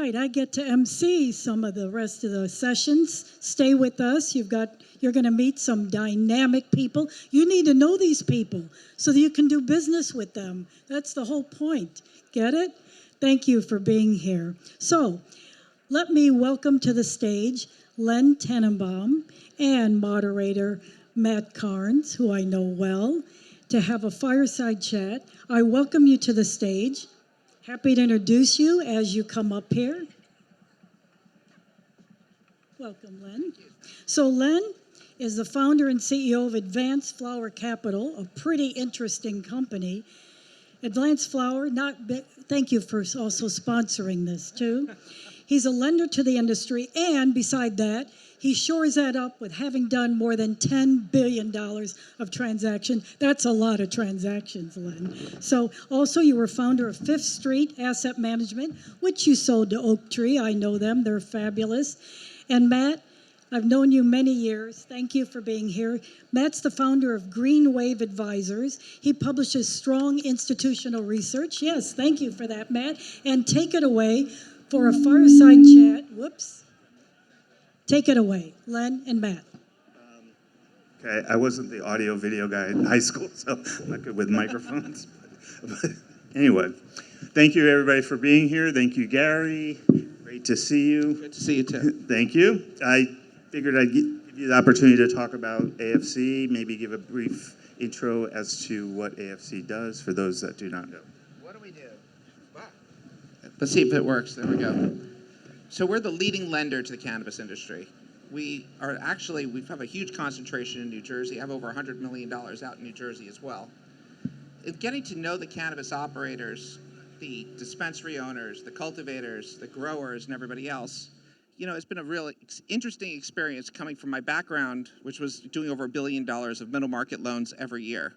right, I get to MC some of the rest of the sessions. Stay with us. You're going to meet some dynamic people. You need to know these people so that you can do business with them. That's the whole point. Get it? Thank you for being here. So, let me welcome to the stage Len Tenenbaum and moderator Matt Carnes, who I know well, to have a fireside chat. I welcome you to the stage. Happy to introduce you as you come up here. Welcome, Len. So Len is the founder and CEO of Advanced Flower Capital, a pretty interesting company. Advanced Flower, thank you for also sponsoring this too. He's a lender to the industry, and beside that, he shores that up with having done more than $10 billion of transactions. That's a lot of transactions, Len. So also you were founder of Fifth Street Asset Management, which you sold to Oaktree. I know them. They're fabulous. And Matt, I've known you many years. Thank you for being here. Matt's the founder of Green Wave Advisors. He publishes strong institutional research. Yes, thank you for that, Matt. And take it away for a fireside chat. Whoops. Take it away, Len and Matt. Okay, I wasn't the audio video guy in high school, so I'm not good with microphones. But anyway, thank you everybody for being here. Thank you, Gary. Great to see you. Good to see you too. Thank you. I figured I'd give you the opportunity to talk about AFC, maybe give a brief intro as to what AFC does for those that do not know. What do we do? Wow. Let's see if it works. There we go. So we're the leading lender to the cannabis industry. We have a huge concentration in New Jersey. I have over $100 million out in New Jersey as well. Getting to know the cannabis operators, the dispensary owners, the cultivators, the growers, and everybody else, it's been a really interesting experience coming from my background, which was doing over $1 billion of middle market loans every year.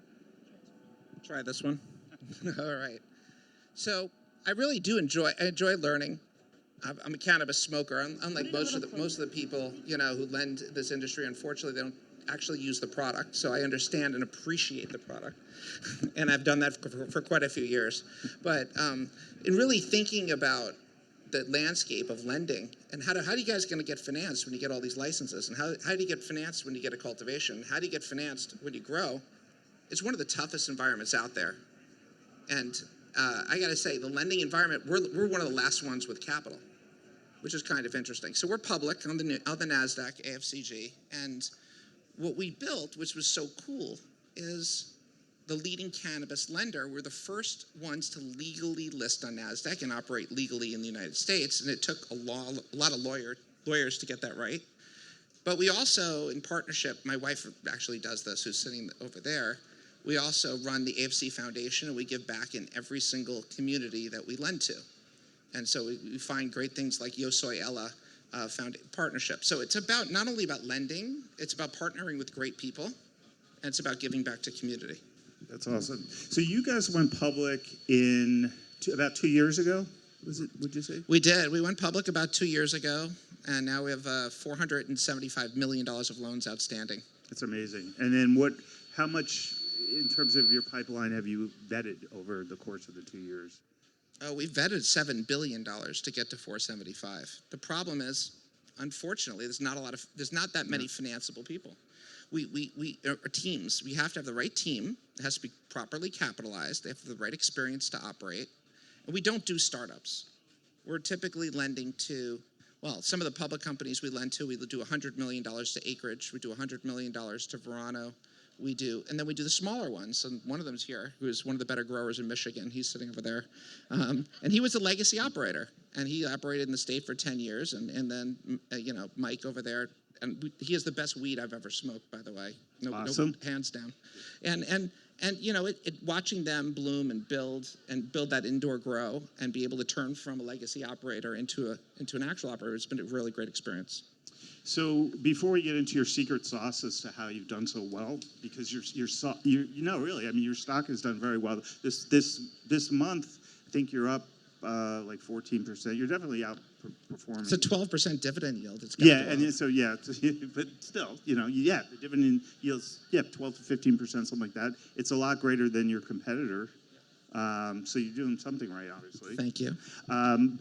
Try this one. All right. So I really do enjoy learning. I'm a cannabis smoker. Unlike most of the people, who lend this industry, unfortunately, they don't actually use the product. So I understand and appreciate the product, and I've done that for quite a few years. But in really thinking about the landscape of lending and how do you guys going to get financed when you get all these licenses, and how do you get financed when you get a cultivation? How do you get financed when you grow? It's one of the toughest environments out there, and I got to say, the lending environment, we're one of the last ones with capital, which is kind of interesting. So we're public on the NASDAQ, AFCG, and what we built, which was so cool, is the leading cannabis lender. We're the first ones to legally list on NASDAQ and operate legally in the United States, and it took a lot of lawyers to get that right. But we also, in partnership, my wife actually does this, who's sitting over there, we also run the AFC Foundation, and we give back in every single community that we lend to. And so we find great things like Yo Soy Ella partnership. So it's not only about lending, it's about partnering with great people, and it's about giving back to community. That's awesome. So you guys went public about 2 years ago? Would you say? We did. We went public about 2 years ago, and now we have $475 million of loans outstanding. That's amazing. And then how much, in terms of your pipeline, have you vetted over the course of the 2 years? We vetted $7 billion to get to 475. The problem is, unfortunately, there's not that many financeable people. We are teams. We have to have the right team. It has to be properly capitalized. They have the right experience to operate. And we don't do startups. We're typically lending to, some of the public companies we lend to, we do $100 million to Acreage. We do $100 million to Verano. And then we do the smaller ones, and one of them's here, who is one of the better growers in Michigan. He's sitting over there. And he was a legacy operator, and he operated in the state for 10 years, and then, Mike over there, and he is the best weed I've ever smoked, by the way. Awesome. No, hands down. And watching them bloom and build that indoor grow and be able to turn from a legacy operator into an actual operator, it's been a really great experience. So before we get into your secret sauce as to how you've done so well, because your stock has done very well. This month, I think you're up like 14%. You're definitely outperforming. It's a 12% dividend yield. It's but still, the dividend yields 12 to 15%, something like that. It's a lot greater than your competitor. So you're doing something right, obviously. Thank you.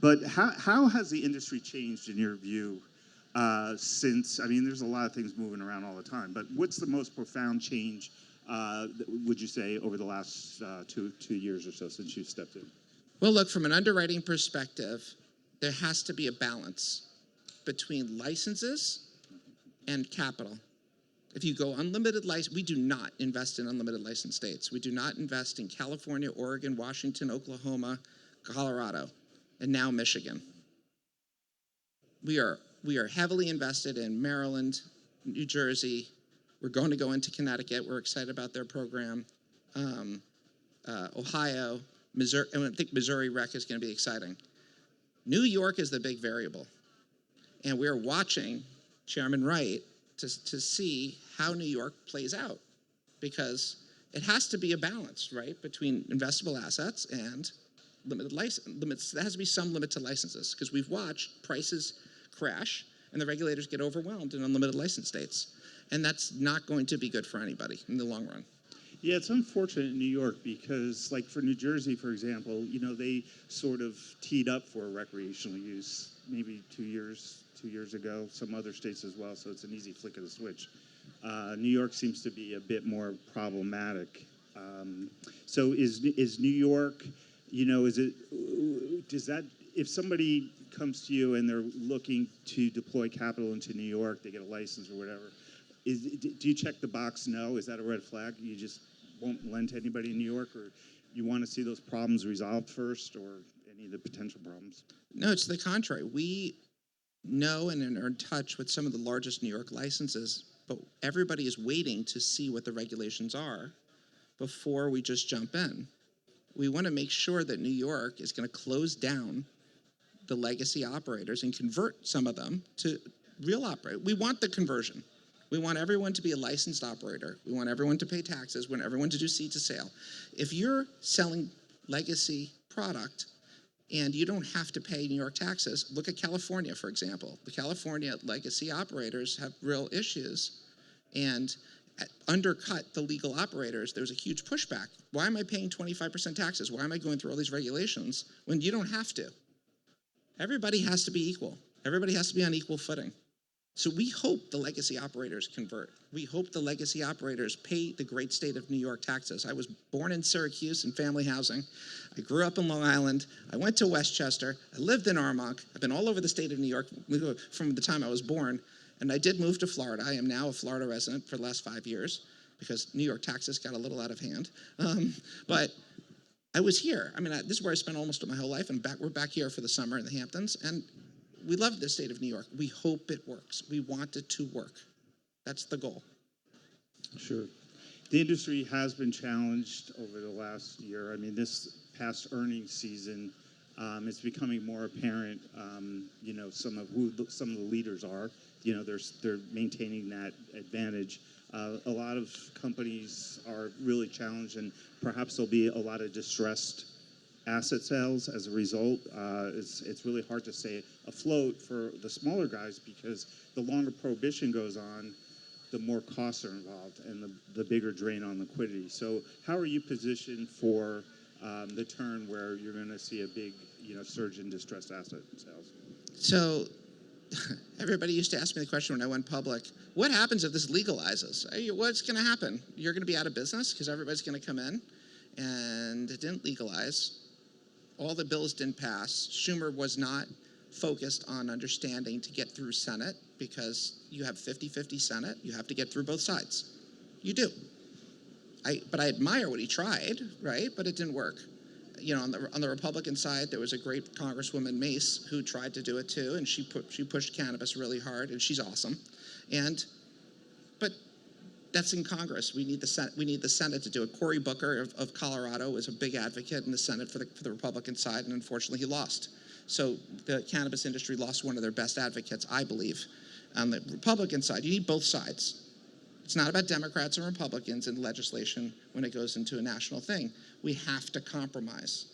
But how has the industry changed in your view since, I mean, there's a lot of things moving around all the time, but what's the most profound change, would you say, over the last 2 years or so since you stepped in? Well, look, from an underwriting perspective, there has to be a balance between licenses and capital. If you go unlimited license, we do not invest in unlimited license states. We do not invest in California, Oregon, Washington, Oklahoma, Colorado, and now Michigan. We are heavily invested in Maryland, New Jersey. We're going to go into Connecticut. We're excited about their program. Ohio, Missouri, and I think Missouri rec is going to be exciting. New York is the big variable. And we're watching Chairman Wright to see how New York plays out, because it has to be a balance, right, between investable assets and limited limits. There has to be some limit to licenses, because we've watched prices crash and the regulators get overwhelmed in unlimited license states. And that's not going to be good for anybody in the long run. Yeah, it's unfortunate in New York because, like for New Jersey, for example, you know, they sort of teed up for recreational use maybe 2 years ago, some other states as well, so it's an easy flick of the switch. New York seems to be a bit more problematic. So is New York, you know, does that, if somebody comes to you and they're looking to deploy capital into New York, they get a license or whatever, do you check the box no? Is that a red flag? You just won't lend to anybody in New York, or you want to see those problems resolved first, or any of the potential problems? No, it's the contrary. We know and are in touch with some of the largest New York licenses, but everybody is waiting to see what the regulations are before we just jump in. We want to make sure that New York is going to close down the legacy operators and convert some of them to real operators. We want the conversion. We want everyone to be a licensed operator. We want everyone to pay taxes. We want everyone to do seed to sale. If you're selling legacy product and you don't have to pay New York taxes, look at California, for example. The California legacy operators have real issues and undercut the legal operators. There's a huge pushback. Why am I paying 25% taxes? Why am I going through all these regulations when you don't have to? Everybody has to be equal. Everybody has to be on equal footing. So we hope the legacy operators convert. We hope the legacy operators pay the great state of New York taxes. I was born in Syracuse in family housing. I grew up in Long Island. I went to Westchester. I lived in Armonk. I've been all over the state of New York from the time I was born. And I did move to Florida. I am now a Florida resident for the last 5 years because New York taxes got a little out of hand. But I was here. I mean, this is where I spent almost my whole life. And we're back here for the summer in the Hamptons. And we love the state of New York. We hope it works. We want it to work. That's the goal. Sure. The industry has been challenged over the last year. I mean, this past earnings season, it's becoming more apparent, you know, some of the leaders are. You know, they're maintaining that advantage. A lot of companies are really challenged, and perhaps there'll be a lot of distressed asset sales as a result. It's really hard to stay afloat for the smaller guys because the longer prohibition goes on, the more costs are involved and the bigger drain on liquidity. So how are you positioned for the turn where you're going to see a big, you know, surge in distressed asset sales? So everybody used to ask me the question when I went public, what happens if this legalizes? What's going to happen? You're going to be out of business because everybody's going to come in, and it didn't legalize. All the bills didn't pass. Schumer was not focused on understanding to get through Senate because you have 50-50 Senate. You have to get through both sides. You do. But I admire what he tried, right? But it didn't work. You know, on the Republican side, there was a great Congresswoman Mace who tried to do it too, and she pushed cannabis really hard, and she's awesome. But that's in Congress. We need the Senate to do it. Cory Booker of Colorado was a big advocate in the Senate for the Republican side, and unfortunately he lost. So the cannabis industry lost one of their best advocates, I believe. On the Republican side, you need both sides. It's not about Democrats and Republicans in legislation when it goes into a national thing. We have to compromise,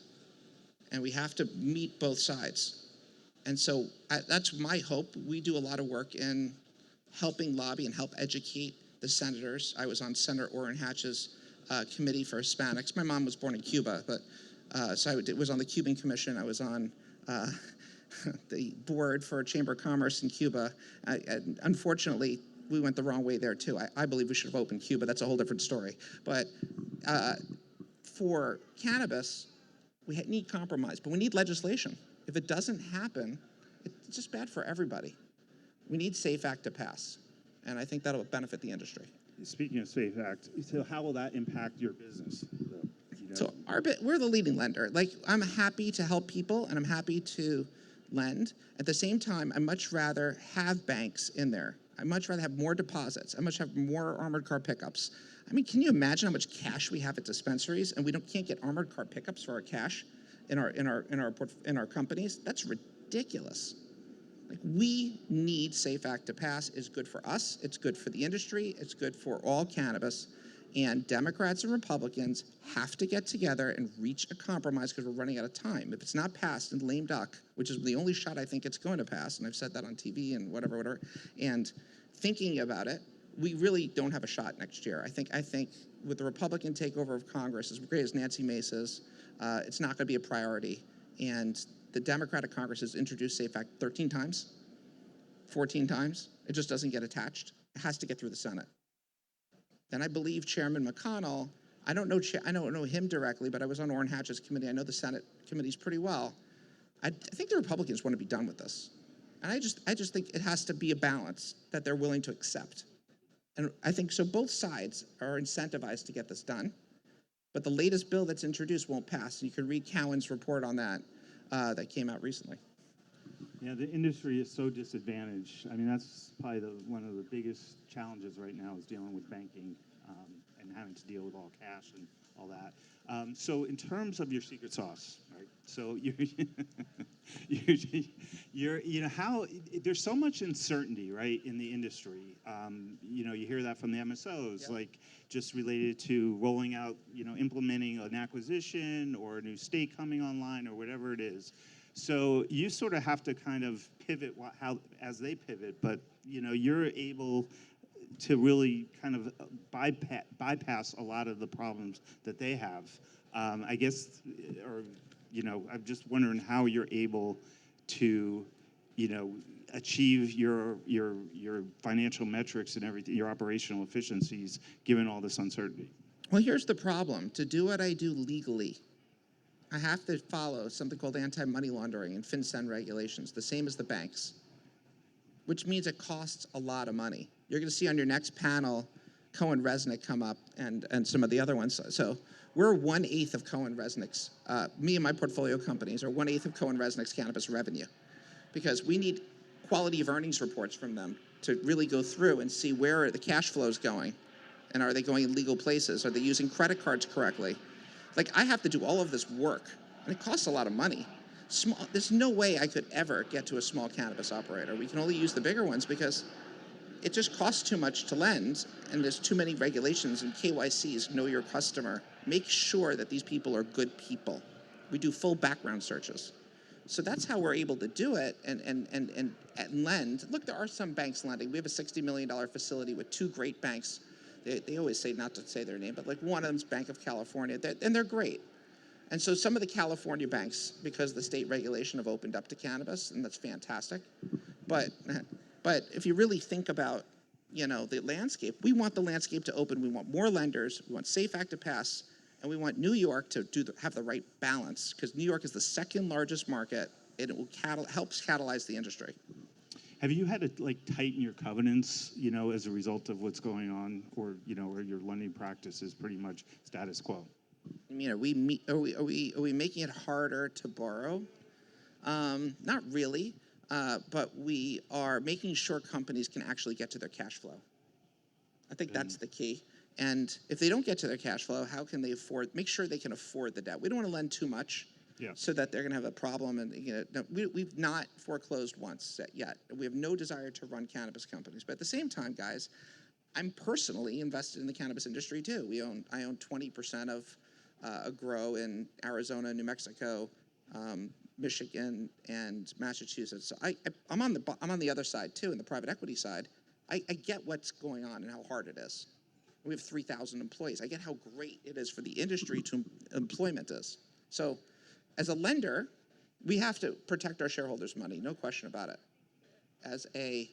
and we have to meet both sides. And so that's my hope. We do a lot of work in helping lobby and help educate the senators. I was on Senator Orrin Hatch's committee for Hispanics. My mom was born in Cuba, but so I was on the Cuban Commission. I was on the board for Chamber of Commerce in Cuba. And unfortunately, we went the wrong way there too. I believe we should have opened Cuba. That's a whole different story. But for cannabis, we need compromise, but we need legislation. If it doesn't happen, it's just bad for everybody. We need SAFE Act to pass, and I think that'll benefit the industry. Speaking of SAFE Act, so how will that impact your business? So we're the leading lender. Like, I'm happy to help people, and I'm happy to lend. At the same time, I much rather have banks in there. I much rather have more deposits. I much have more armored car pickups. I mean, can you imagine how much cash we have at dispensaries, and we can't get armored car pickups for our cash in our companies? That's ridiculous. Like, we need SAFE Act to pass. It's good for us. It's good for the industry. It's good for all cannabis. And Democrats and Republicans have to get together and reach a compromise because we're running out of time. If it's not passed in lame duck, which is the only shot I think it's going to pass, and I've said that on TV and whatever, and thinking about it, we really don't have a shot next year. I think with the Republican takeover of Congress, as great as Nancy Mace is, it's not going to be a priority. And the Democratic Congress has introduced SAFE Act 13 times, 14 times. It just doesn't get attached. It has to get through the Senate. And I believe Chairman McConnell, I don't know him directly, but I was on Orrin Hatch's committee. I know the Senate committees pretty well. I think the Republicans want to be done with this. And I just think it has to be a balance that they're willing to accept. And I think so both sides are incentivized to get this done. But the latest bill that's introduced won't pass. And you can read Cowan's report on that that came out recently. Yeah, the industry is so disadvantaged. I mean, that's probably one of the biggest challenges right now is dealing with banking and having to deal with all cash and all that. So in terms of your secret sauce, right? So there's so much uncertainty, right, in the industry. You hear that from the MSOs, Yep. like just related to rolling out, implementing an acquisition or a new state coming online or whatever it is. So you sort of have to kind of pivot as they pivot, but you're able to really kind of bypass a lot of the problems that they have. I guess, I'm just wondering how you're able to, achieve your financial metrics and everything, your operational efficiencies, given all this uncertainty. Well, here's the problem. To do what I do legally, I have to follow something called anti-money laundering and FinCEN regulations, the same as the banks, which means it costs a lot of money. You're going to see on your next panel Cohen Resnick come up and some of the other ones. So we're 1/8 of Cohen Resnick's, me and my portfolio companies are 1/8 of Cohen Resnick's cannabis revenue, because we need quality of earnings reports from them to really go through and see where are the cash flows going, and are they going in legal places? Are they using credit cards correctly? Like, I have to do all of this work, and it costs a lot of money. There's no way I could ever get to a small cannabis operator. We can only use the bigger ones because it just costs too much to lend, and there's too many regulations and KYCs, know your customer. Make sure that these people are good people. We do full background searches. So that's how we're able to do it and lend. Look, there are some banks lending. We have a $60 million facility with two great banks. They always say not to say their name, but like one of them's Bank of California, and they're great. And so some of the California banks, because the state regulation, have opened up to cannabis, and that's fantastic. But if you really think about, the landscape, we want the landscape to open. We want more lenders. We want SAFE Act to pass, and we want New York to have the right balance, because New York is the second largest market, and it will helps catalyze the industry. Have you had to tighten your covenants, as a result of what's going on, or or your lending practice is pretty much status quo? I mean, are we making it harder to borrow? Not really, but we are making sure companies can actually get to their cash flow. I think that's the key. And if they don't get to their cash flow, how can they make sure they can afford the debt? We don't want to lend too much. Yeah. So that they're going to have a problem. And we've not foreclosed once yet. We have no desire to run cannabis companies. But at the same time, guys, I'm personally invested in the cannabis industry too. I own 20% of a grow in Arizona, New Mexico, Michigan, and Massachusetts. So I'm on the other side too, in the private equity side. I get what's going on and how hard it is. We have 3,000 employees. I get how great it is for the industry to employment is. So as a lender, we have to protect our shareholders' money, no question about it. As a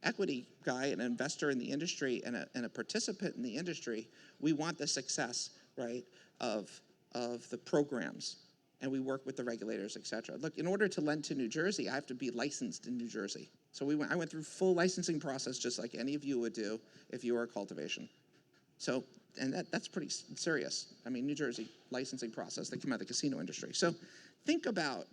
equity guy, an investor in the industry, and a participant in the industry, we want the success, right, of the programs. And we work with the regulators, et cetera. Look, in order to lend to New Jersey, I have to be licensed in New Jersey. So I went through full licensing process just like any of you would do if you were a cultivation. So, and that's pretty serious. I mean, New Jersey licensing process, they come out of the casino industry. So think about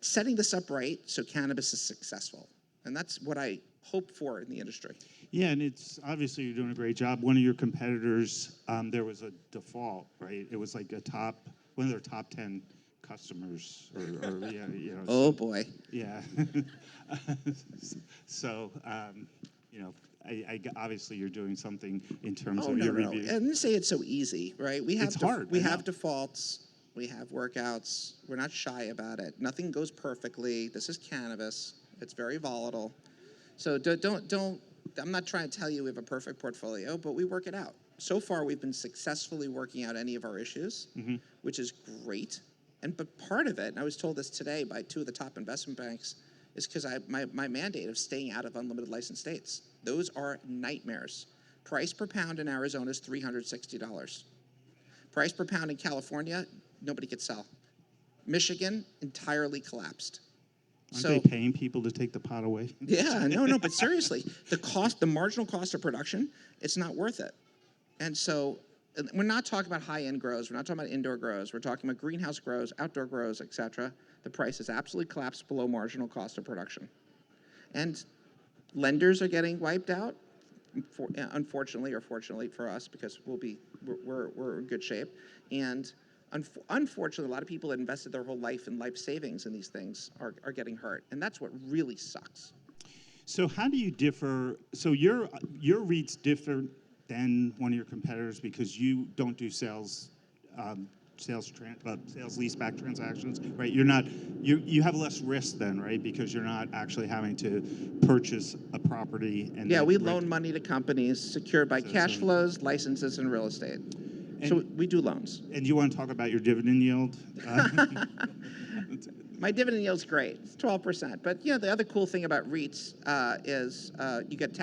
setting this up right so cannabis is successful. And that's what I hope for in the industry. Yeah, and it's obviously you're doing a great job. One of your competitors, there was a default, right? It was like one of their top 10 customers, or yeah, you know. Oh boy. Yeah. So, you know, obviously you're doing something in terms of your review. And say it's so easy, right? We have It's hard, We I know. have defaults. We have workouts. We're not shy about it. Nothing goes perfectly. This is cannabis. It's very volatile. So don't. I'm not trying to tell you we have a perfect portfolio, but we work it out. So far, we've been successfully working out any of our issues, which is great. But part of it, and I was told this today by two of the top investment banks, is because my mandate of staying out of unlimited license states. Those are nightmares. Price per pound in Arizona is $360. Price per pound in California, nobody could sell. Michigan entirely collapsed. Aren't they paying people to take the pot away? Yeah, no, but seriously, the marginal cost of production, it's not worth it. And so we're not talking about high-end grows. We're not talking about indoor grows. We're talking about greenhouse grows, outdoor grows, et cetera. The price has absolutely collapsed below marginal cost of production. And lenders are getting wiped out, unfortunately or fortunately for us, because we're in good shape. And unfortunately, a lot of people that invested their whole life in life savings in these things are getting hurt. And that's what really sucks. So how do you differ? So your REIT's different than one of your competitors because you don't do sales leaseback transactions, right? You have less risk then, right? Because you're not actually having to purchase a property and Yeah, then we rent loan it. money to companies secured by cash flows, licenses, and real estate. So we do loans. And you want to talk about your dividend yield? My dividend yield's great. It's 12%. But the other cool thing about REITs is you get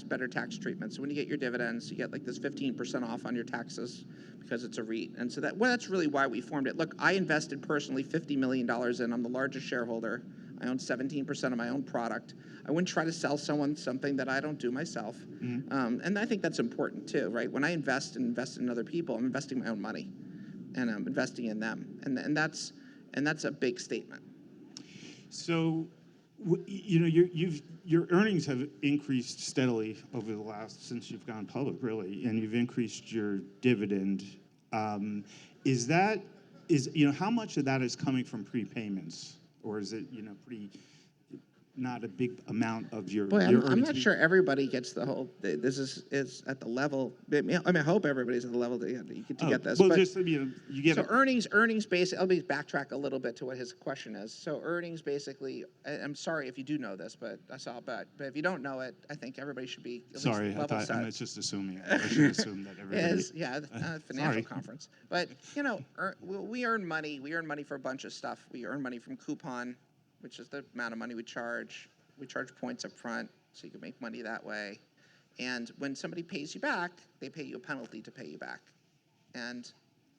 better tax treatment. So when you get your dividends, you get like this 15% off on your taxes because it's a REIT. And so that's really why we formed it. Look, I invested personally $50 million in. I'm the largest shareholder. I own 17% of my own product. I wouldn't try to sell someone something that I don't do myself. And I think that's important too, right? When I invest in other people, I'm investing my own money, and I'm investing in them, and that's a big statement. So, your earnings have increased steadily over the since you've gone public, really, and you've increased your dividend. How much of that is coming from prepayments, or is it not a big amount of your? Boy, your I'm earnings not sure everybody gets the whole. This is at the level. I hope everybody's at the level that you get this. Well, but, just you get. So earnings basically. Let me backtrack a little bit to what his question is. So earnings basically. I'm sorry if you do know this, but I saw but if you don't know it, I think everybody should be at Sorry, least level set. I'm just assuming. I should assume that everybody. Financial conference. But we earn money. We earn money for a bunch of stuff. We earn money from coupon, which is the amount of money we charge. We charge points up front, so you can make money that way. And when somebody pays you back, they pay you a penalty to pay you back. And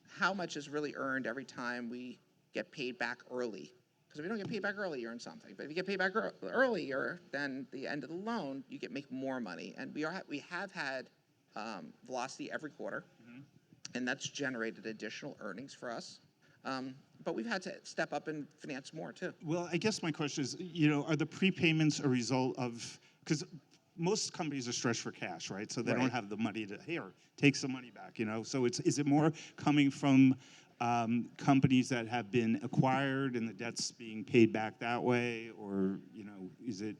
how much is really earned every time we get paid back early? Because if you don't get paid back early, you earn something. But if you get paid back earlier than the end of the loan, you make more money. And we have had velocity every quarter, and that's generated additional earnings for us. But we've had to step up and finance more too. Well, I guess my question is, are the prepayments a result of, because most companies are stretched for cash, right? So they don't have the money to, take some money back, So is it more coming from companies that have been acquired and the debt's being paid back that way? Or, is it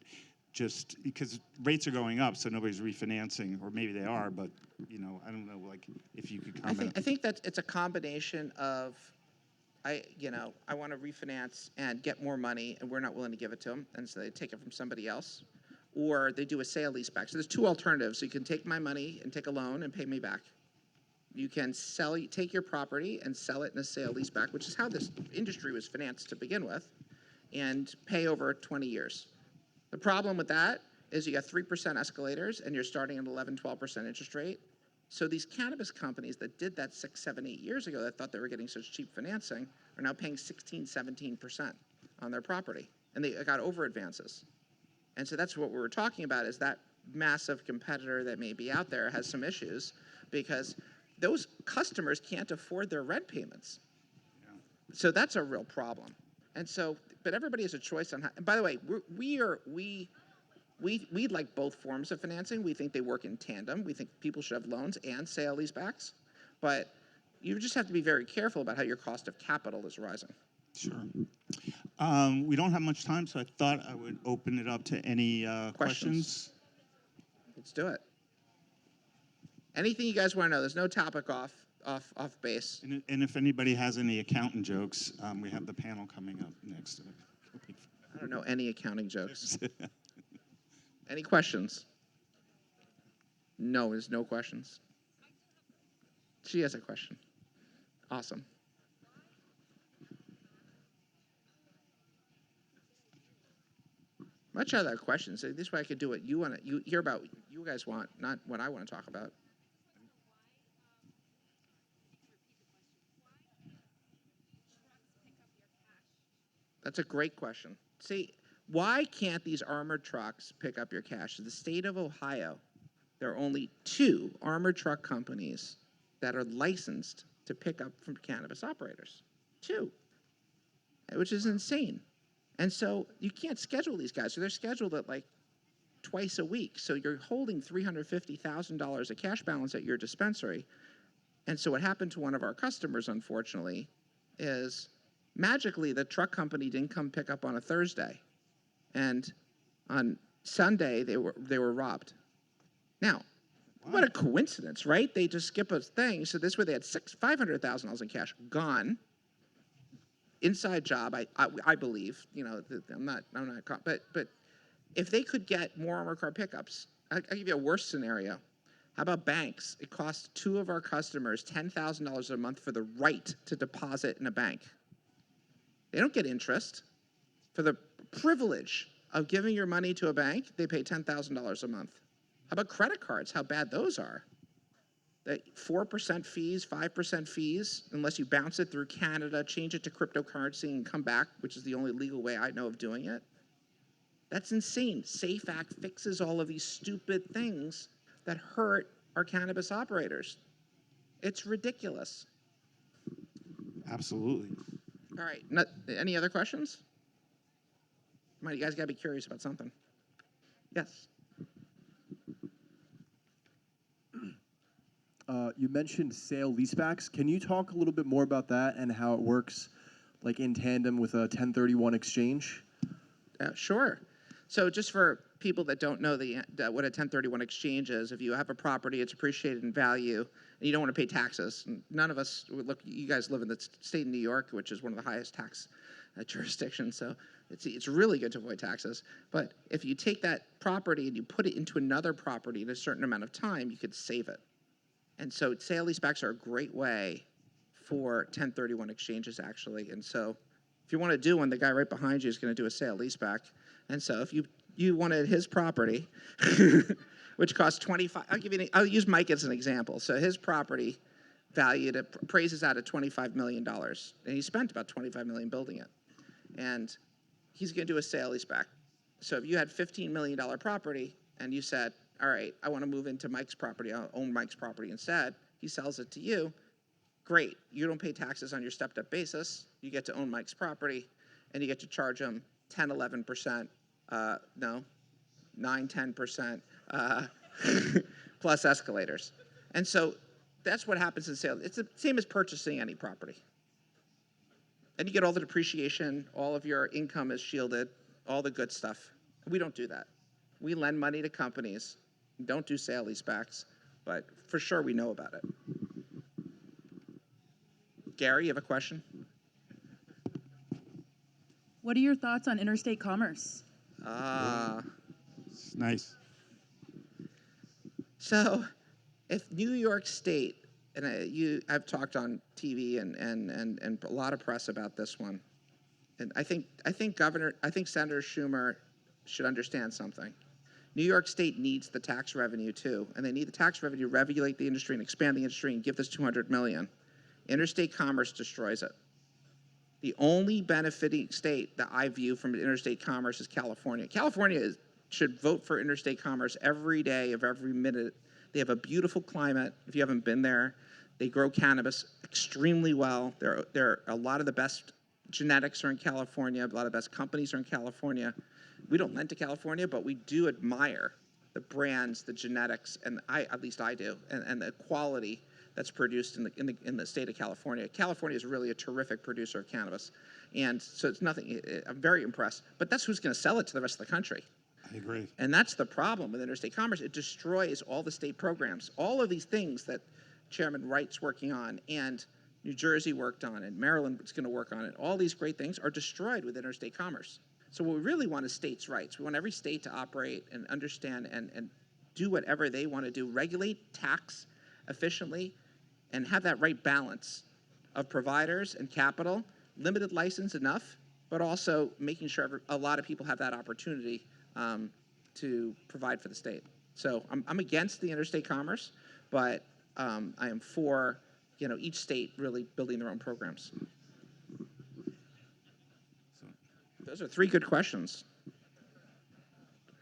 just because rates are going up, so nobody's refinancing, or maybe they are, but, I don't know, like, if you could comment. I think that it's a combination of, I want to refinance and get more money, and we're not willing to give it to them, and so they take it from somebody else. or they do a sale leaseback. So there's two alternatives. So you can take my money and take a loan and pay me back. You can take your property and sell it in a sale leaseback, which is how this industry was financed to begin with, and pay over 20 years. The problem with that is you got 3% escalators and you're starting at 11, 12% interest rate. So these cannabis companies that did that 6, 7, 8 years ago that thought they were getting such cheap financing are now paying 16, 17% on their property. And they got over advances. And so that's what we were talking about, is that massive competitor that may be out there has some issues because those customers can't afford their rent payments. So that's a real problem. And so, but everybody has a choice on how, and by the way, we like both forms of financing. We think they work in tandem. We think people should have loans and sale leasebacks, but you just have to be very careful about how your cost of capital is rising. Sure. We don't have much time, so I thought I would open it up to any questions. Let's do it. Anything you guys want to know? There's no topic off base. And if anybody has any accountant jokes, we have the panel coming up next. I don't know any accounting jokes. Any questions? No, there's no questions. She has a question. Awesome. Much other questions. This way I could do what you want to. You hear about. You guys want, not what I want to talk about. That's a great question. See, why can't these armored trucks pick up your cash? In the state of Ohio, there are only 2 armored truck companies that are licensed to pick up from cannabis operators. 2, which is insane. And so you can't schedule these guys. So they're scheduled at like twice a week. So you're holding $350,000 of cash balance at your dispensary. And so what happened to one of our customers, unfortunately, is magically the truck company didn't come pick up on a Thursday. And on Sunday, they were robbed. Now, what a coincidence, right? They just skip a thing. So this way they had $500,000 in cash gone. Inside job, I believe. You know, I'm not. But if they could get more armored car pickups, I'll give you a worse scenario. How about banks? It costs 2 of our customers $10,000 a month for the right to deposit in a bank. They don't get interest. For the privilege of giving your money to a bank, they pay $10,000 a month. How about credit cards? How bad those are. 4% fees, 5% fees, unless you bounce it through Canada, change it to cryptocurrency, and come back, which is the only legal way I know of doing it. That's insane. SAFE Act fixes all of these stupid things that hurt our cannabis operators. It's ridiculous. Absolutely. All right. Any other questions? Come on, you guys got to be curious about something. Yes. You mentioned sale leasebacks. Can you talk a little bit more about that and how it works, like in tandem with a 1031 exchange? Sure. So just for people that don't know what a 1031 exchange is, if you have a property, it's appreciated in value, and you don't want to pay taxes. None of us, look, you guys live in the state of New York, which is one of the highest tax jurisdictions, so it's really good to avoid taxes. But if you take that property and you put it into another property in a certain amount of time, you could save it. And so sale leasebacks are a great way for 1031 exchanges, actually. And so if you want to do one, the guy right behind you is going to do a sale leaseback. And so if you wanted his property, which costs 25, I'll use Mike as an example. So his property appraises out at $25 million, and he spent about $25 million building it. And he's going to do a sale leaseback. So if you had $15 million property and you said, all right, I want to move into Mike's property, I'll own Mike's property instead, he sells it to you, great. You don't pay taxes on your stepped-up basis. You get to own Mike's property, and you get to charge him 10, 11%, 9, 10% plus escalators. And so that's what happens in sales. It's the same as purchasing any property. And you get all the depreciation, all of your income is shielded, all the good stuff. We don't do that. We lend money to companies, don't do sale leasebacks, but for sure we know about it. Gary, you have a question? What are your thoughts on interstate commerce? Nice. So, if New York State, and I've talked on TV and a lot of press about this one, and I think Senator Schumer should understand something. New York State needs the tax revenue too, and they need the tax revenue to regulate the industry and expand the industry and give this $200 million. Interstate commerce destroys it. The only benefiting state that I view from interstate commerce is California. California should vote for interstate commerce every day of every minute. They have a beautiful climate. If you haven't been there, they grow cannabis extremely well. There are a lot of the best genetics are in California. A lot of the best companies are in California. We don't lend to California, but we do admire the brands, the genetics, and at least I do, and the quality that's produced in the state of California. California is really a terrific producer of cannabis, and so it's nothing. I'm very impressed. But that's who's going to sell it to the rest of the country. I agree. And that's the problem with interstate commerce. It destroys all the state programs. All of these things that Chairman Wright's working on, and New Jersey worked on, and Maryland is going to work on it. All these great things are destroyed with interstate commerce. So what we really want is states' rights. We want every state to operate and understand and do whatever they want to do, regulate, tax efficiently, and have that right balance of providers and capital, limited license enough, but also making sure a lot of people have that opportunity to provide for the state. So I'm against the interstate commerce, but I am for each state really building their own programs. Those are 3 good questions.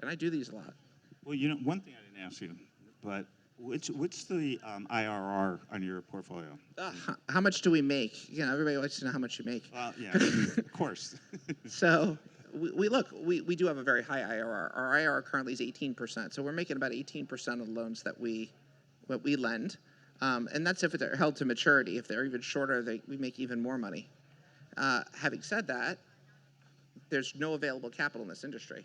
And I do these a lot. Well, one thing I didn't ask you, but what's the IRR on your portfolio? How much do we make? Everybody wants to know how much you make. Well, yeah, of course. So we do have a very high IRR. Our IRR currently is 18%. So we're making about 18% of the loans that we lend. And that's if they're held to maturity. If they're even shorter, we make even more money. Having said that, there's no available capital in this industry.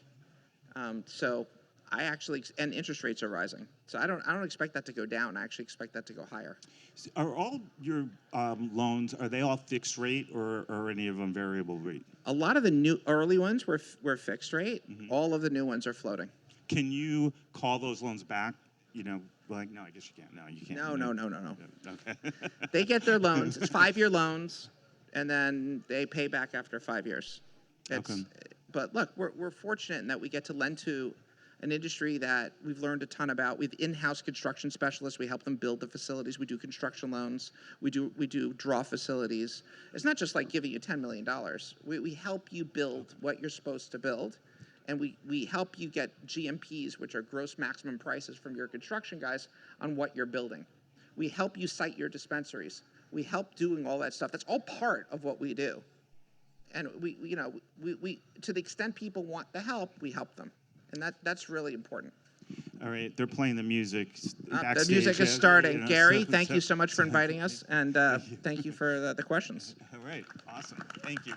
So and interest rates are rising. So I don't expect that to go down. I actually expect that to go higher. Are all your loans, are they all fixed rate or are any of them variable rate? A lot of the new early ones were fixed rate. Mm-hmm. All of the new ones are floating. Can you call those loans back? No, I guess you can't. No, you can't. No. Okay. They get their loans. It's 5-year loans, and then they pay back after 5 years. Okay. But look, we're fortunate in that we get to lend to an industry that we've learned a ton about. We have in-house construction specialists. We help them build the facilities. We do construction loans. We do draw facilities. It's not just like giving you $10 million. We help you build what you're supposed to build, and we help you get GMPs, which are gross maximum prices from your construction guys, on what you're building. We help you site your dispensaries. We help doing all that stuff. That's all part of what we do. And we to the extent people want the help, we help them. And that's really important. All right, they're playing the music. The music is starting. Gary, thank you so much for inviting us, and thank you for the questions. All right, awesome. Thank you.